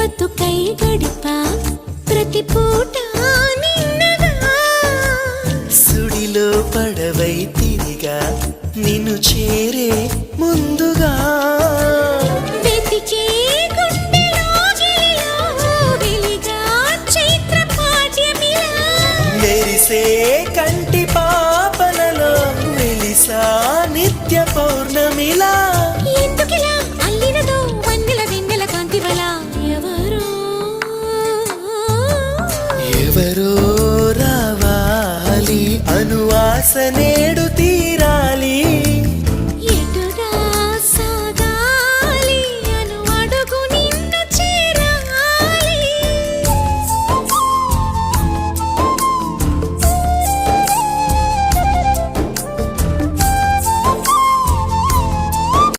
బతుకై గడిపా ప్రతి పూట నిన్నగా సుడిలో పడవై తిరిగా నిన్ను చేరే ముందుగా వెతికే గుండెలో గిలిలో వెలిగా చైత్ర పాఠ్యమిలా మెరిసే కంటి పాపలలో వెలిసా నిత్య పౌర్ణమిలా ఎందుకిలా అల్లినదో వన్నెల వెన్నెల కాంతివల ఎవరో రావాలి అనువాస నేడు